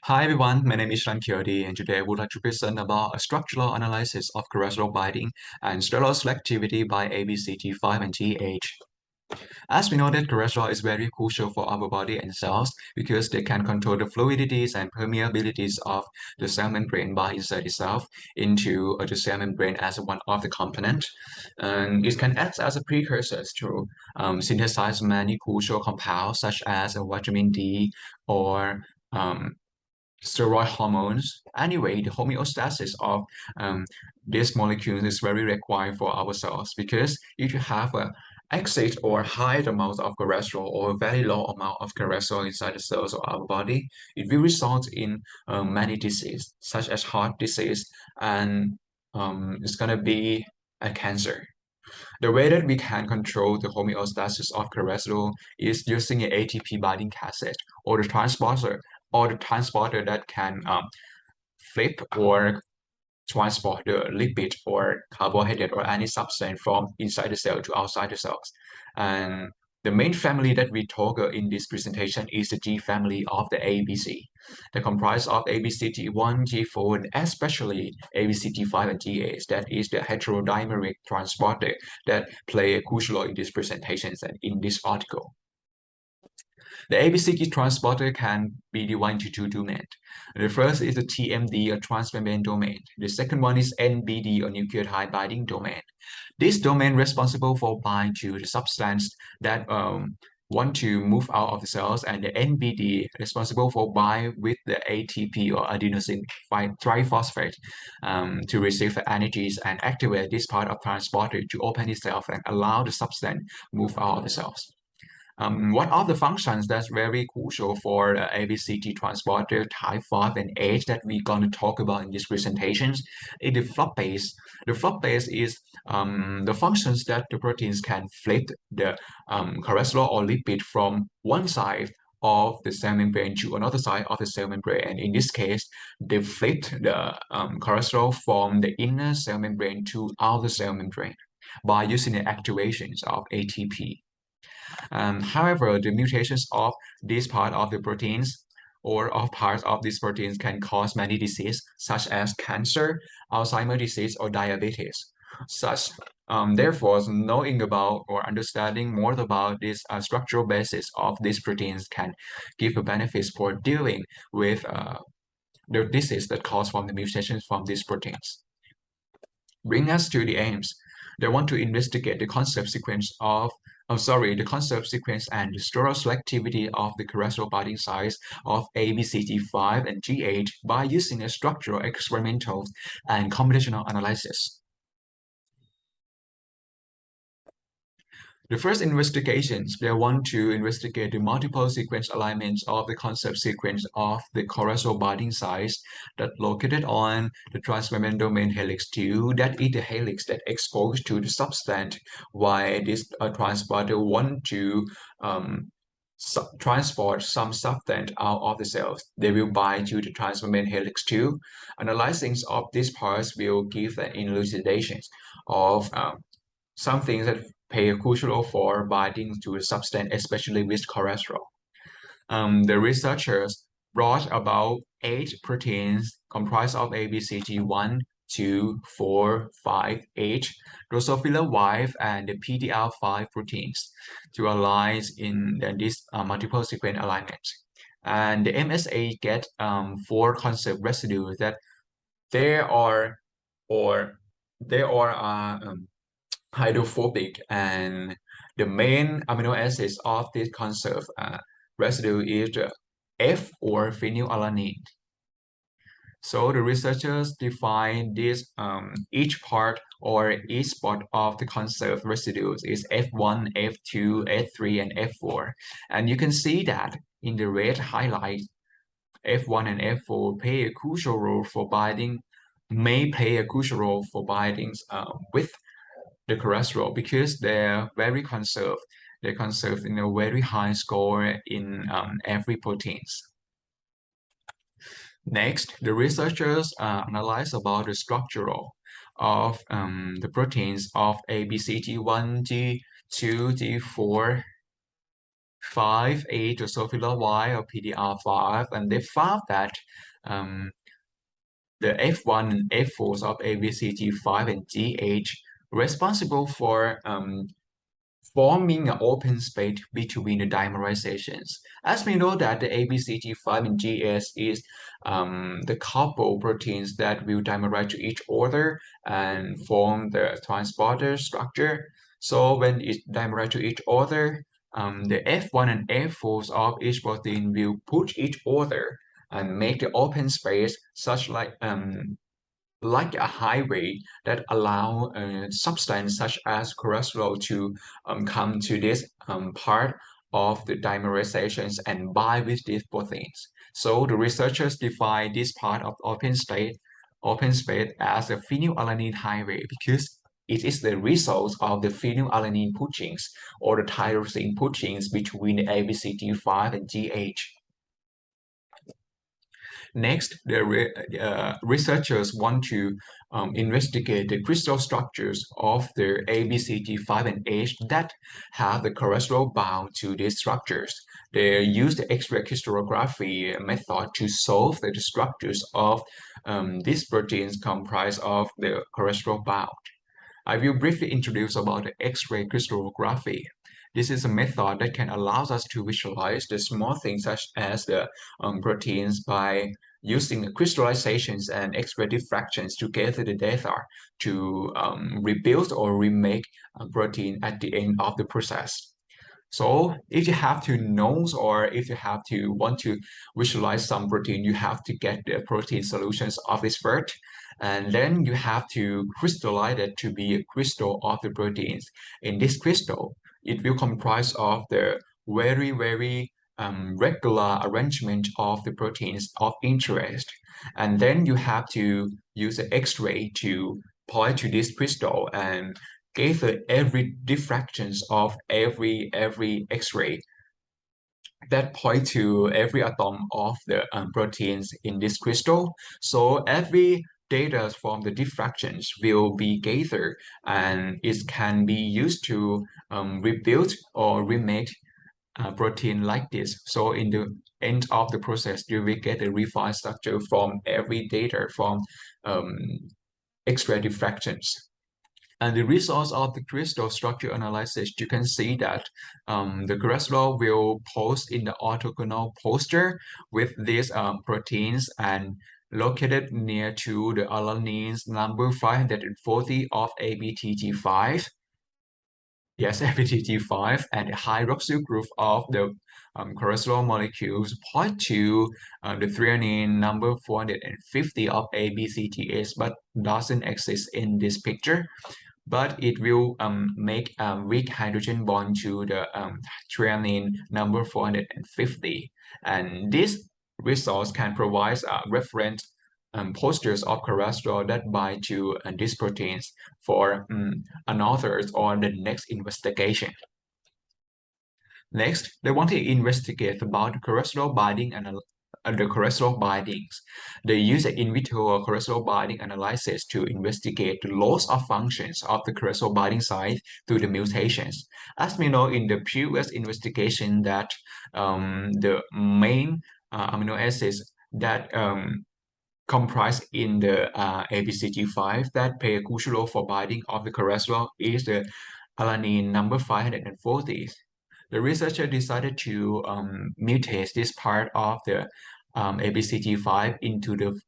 Hi everyone, my name is Khiewdee, and today I would like to present about a structural analysis of cholesterol binding and steroid selectivity by ABCT5 and GH. As we know that cholesterol is very crucial for our body and cells because they can control the fluidities and permeabilities of the cell membrane by inside itself into the cell membrane as one of the components. And it can act as a precursor to synthesize many crucial compounds such as vitamin D or steroid hormones. Anyway, the homeostasis of um, these molecules is very required for our cells because if you have a excess or high amount of cholesterol or a very low amount of cholesterol inside the cells of our body, it will result in many diseases such as heart disease and it's gonna be a cancer. The way that we can control the homeostasis of cholesterol is using an ATP binding cassette or the transporter that can flip or transport the lipid or carbohydrate or any substance from inside the cell to outside the cells. And the main family that we talk in this presentation is the G family of the ABC. That comprise of ABCT1, G4, and especially ABCT5 and G8. That is the heterodimeric transporter that play a crucial role in these presentations and in this article. The ABCD transporter can be divided into two domains. The first is the TMD, or transmembrane domain. The second one is NBD, or nucleotide binding domain. This domain responsible for bind to the substance that want to move out of the cells, and the NBD responsible for bind with the ATP or adenosine triphosphate to receive the energies and activate this part of transporter to open itself and allow the substance move out of the cells. One of the functions that's very crucial for the ABCT transporter type 5 and 8 that we're going to talk about in these presentations is the flip base. The flip base is the functions that the proteins can flip the cholesterol or lipid from one side of the cell membrane to another side of the cell membrane. And in this case, they flipped the cholesterol from the inner cell membrane to outer cell membrane by using the activations of ATP. However, the mutations of this part of the proteins or of parts of these proteins can cause many diseases, such as cancer, Alzheimer's disease, or diabetes. Therefore, knowing about or understanding more about this structural basis of these proteins can give a benefits for dealing with the disease that caused from the mutations from these proteins. Bring us to the aims. They want to investigate the concept sequence the concept sequence and the steroid selectivity of the cholesterol binding sites of ABCT5 and GH by using a structural, experimental, and computational analysis. The first investigations, they want to investigate the multiple sequence alignments of the concept sequence of the cholesterol binding sites that located on the transmembrane domain helix 2, that is the helix that exposed to the substance, while this transporter want to transport some substance out of the cells. They will bind to the transmembrane helix 2. Analyzing of these parts will give an elucidation of some things that play a crucial role for binding to the substance, especially with cholesterol. The researchers brought about 8 proteins comprised of ABCG1, 2, 4, 5, 8, Drosophila 5, and the PDL5 proteins to align in this multiple sequence alignment. And the MSA get 4 concept residues that they are or they are hydrophobic, and the main amino acids of this conserved residue is the F or phenylalanine. So the researchers define this each part or each spot of the conserved residues is F1, F2, F3, and F4. And you can see that in the red highlight, F1 and F4 play a crucial role for binding, may play a crucial role for bindings with the cholesterol because they're very conserved. They conserve in a very high score in every proteins. Next, the researchers analyze about the structural of the proteins of ABCG1, G2, G4, 5A Drosophila Y or PDR5, and they found that the F1 and F4s of ABCG5 and GH responsible for forming an open space between the dimerizations. As we know that the ABCG5 and GS is the couple proteins that will dimerize to each other and form the transporter structure. So when it dimerize to each other, the F1 and F4s of each protein will push each other and make the open space such like a highway that allow substance such as cholesterol to come to this part of the dimerizations and bind with these proteins. So the researchers define this part of open space as a phenylalanine highway because it is the result of the phenylalanine pushings or the tyrosine pushings between the ABCD5 and GH. Next, the researchers want to investigate the crystal structures of the ABCG5 and H that have the cholesterol bound to these structures. They use the X-ray crystallography method to solve the structures of these proteins comprised of the cholesterol bound. I will briefly introduce about the X-ray crystallography. This is a method that can allow us to visualize the small things such as the proteins by using the crystallizations and X-ray diffractions to gather the data to rebuild or remake a protein at the end of the process. So if you have to know or if you have to want to visualize some protein, you have to get the protein solutions of this first, and then you have to crystallize it to be a crystal of the proteins. In this crystal, it will comprise of the very regular arrangement of the proteins of interest. And then you have to use an X-ray to point to this crystal and gather every diffractions of every X-ray that point to every atom of the proteins in this crystal. So every data from the diffractions will be gathered and it can be used to rebuild or remake a protein like this. So in the end of the process, you will get a refined structure from every data from X-ray diffractions. And the results of the crystal structure analysis, you can see that the cholesterol will post in the orthogonal posture with these proteins and located near to the alanines number 540 of ABTG5. Yes, ABTG5 and the hydroxyl group of the cholesterol molecules point to the threonine number 450 of ABCTS, but doesn't exist in this picture. But it will make a weak hydrogen bond to the threonine number 450. And this resource can provide reference posters of cholesterol that bind to these proteins for another or the next investigation. Next, they want to investigate about the cholesterol binding and the cholesterol bindings. They use an in vitro cholesterol binding analysis to investigate the loss of functions of the cholesterol binding site through the mutations. As we know in the previous investigation that the main amino acids that comprised in the ABCG5 that play a crucial role for binding of the cholesterol is the alanine number 540. The researcher decided to mutate this part of the ABCG5 into the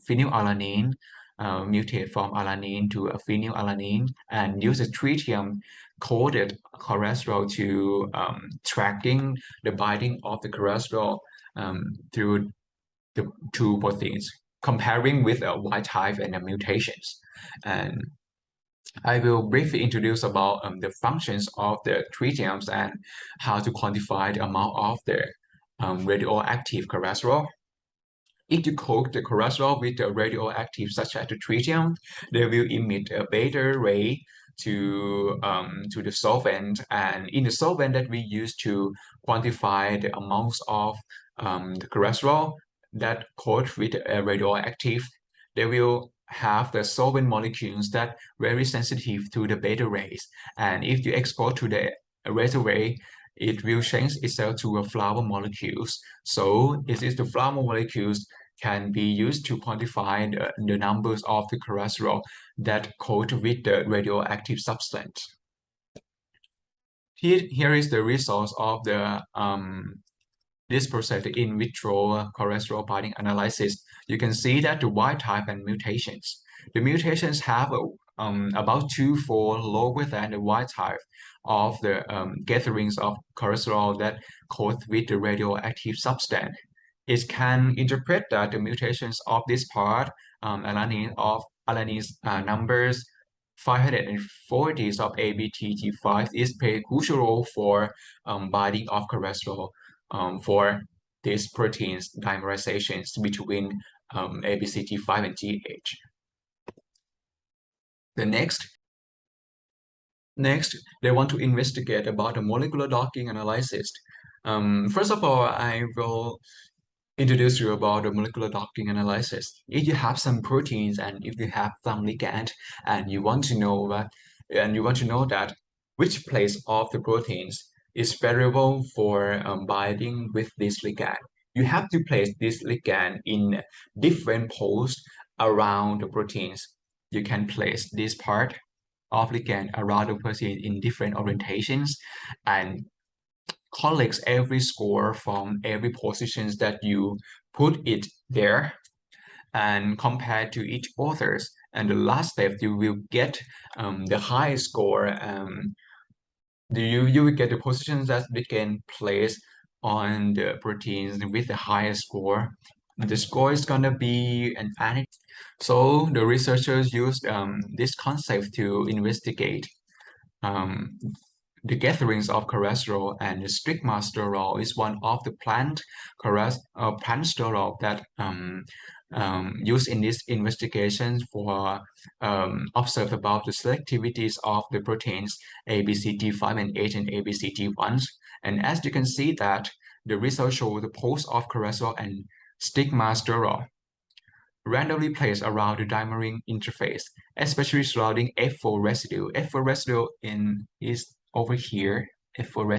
phenylalanine, mutate from alanine to a phenylalanine, and use a tritium-coded cholesterol to tracking the binding of the cholesterol through the two proteins, comparing with a wild type and the mutations. And I will briefly introduce about the functions of the tritiums and how to quantify the amount of the radioactive cholesterol. If you cook the cholesterol with the radioactive such as the tritium, they will emit a beta ray to the solvent, and in the solvent that we use to quantify the amounts of the cholesterol that coat with radioactive, they will have the solvent molecules that very sensitive to the beta rays, and if you expose to the beta ray, it will change itself to a flower molecules. So it is the flower molecules can be used to quantify the numbers of the cholesterol that coat with the radioactive substance. Here is the results of this process, the in vitro cholesterol binding analysis. You can see that the wild type and mutations. The mutations have about 2-fold lower than the wild type of the gatherings of cholesterol that coat with the radioactive substance. It can interpret that the mutations of this part, alanine's numbers 540 of ABCT5 is play a crucial role for binding of cholesterol for these proteins dimerizations between ABCT5 and TH. The next, they want to investigate about the molecular docking analysis. First of all, I will introduce you about the molecular docking analysis. If you have some proteins and if you have some ligand and you want to know that which place of the proteins is variable for binding with this ligand, you have to place this ligand in different poles around the proteins. You can place this part of ligand around the protein in different orientations and collects every score from every positions that you put it there and compare to each authors. And the last step, you will get the highest score. You will get the positions that they can place on the proteins with the highest score. The score is gonna be an anecdote. So the researchers used this concept to investigate the gatherings of cholesterol, and the stigmasterol is one of the plant sterol that used in this investigation for observe about the selectivities of the proteins ABCT5 and 8 and ABCT1. And as you can see that the results show the poles of cholesterol and stigmasterol randomly placed around the dimering interface, especially surrounding F4 residue. F4 residue is over here, F4 residue,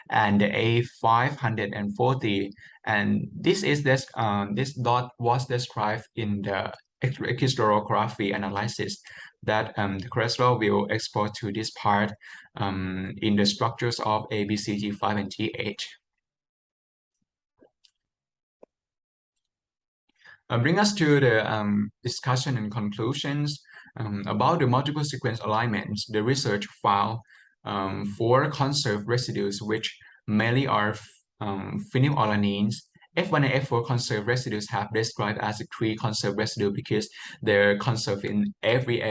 and the A540, and this dot was described in the crystallography analysis that the cholesterol will export to this part in the structures of ABCT5 and TH. Bring us to the discussion and conclusions about the multiple sequence alignments. The research found 4 conserved residues, which mainly are phenylalanines. F1 and F4 conserved residues have described as 3 conserved residues because they're conserved in every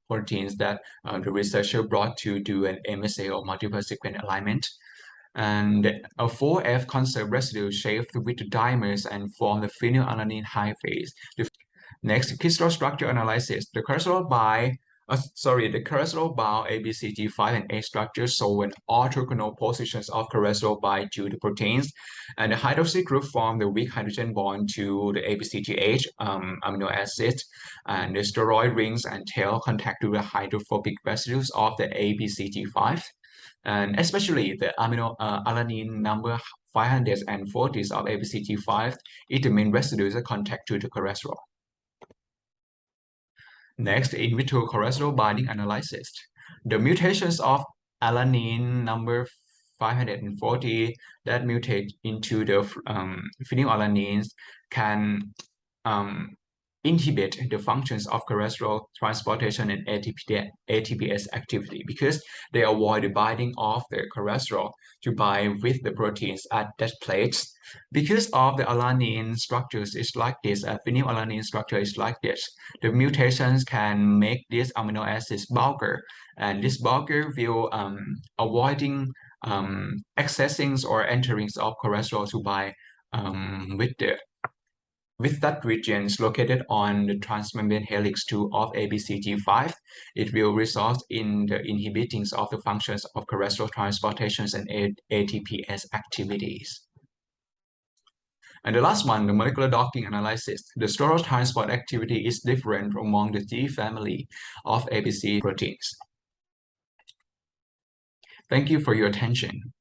proteins that the researcher brought to do an MSA or multiple sequence alignment. And a 4F conserved residue shaped with the dimers and form the phenylalanine hyphase. Next, crystal structure analysis. The cholesterol bound ABCT5 and 8 structures show an orthogonal positions of cholesterol bind to the proteins, and the hydroxy group form the weak hydrogen bond to the ABCTH amino acid, and the steroid rings and tail contact to the hydrophobic residues of the ABCT5. And especially the alanine number 540 of ABCT5 is the main residue that contact to the cholesterol. Next, in vitro cholesterol binding analysis. The mutations of alanine number 540 that mutate into the phenylalanines can inhibit the functions of cholesterol transportation and ATPase activity because they avoid the binding of the cholesterol to bind with the proteins at that place. Because of the alanine structures is like this, a phenylalanine structure is like this, the mutations can make these amino acids bulkier, and this bulkier will avoiding accessing or enterings of cholesterol to bind with that regions located on the transmembrane helix 2 of ABCT5, it will result in the inhibiting of the functions of cholesterol transportations and ATPase activities. And the last one, the molecular docking analysis. The steroid transport activity is different among the G family of ABC proteins. Thank you for your attention.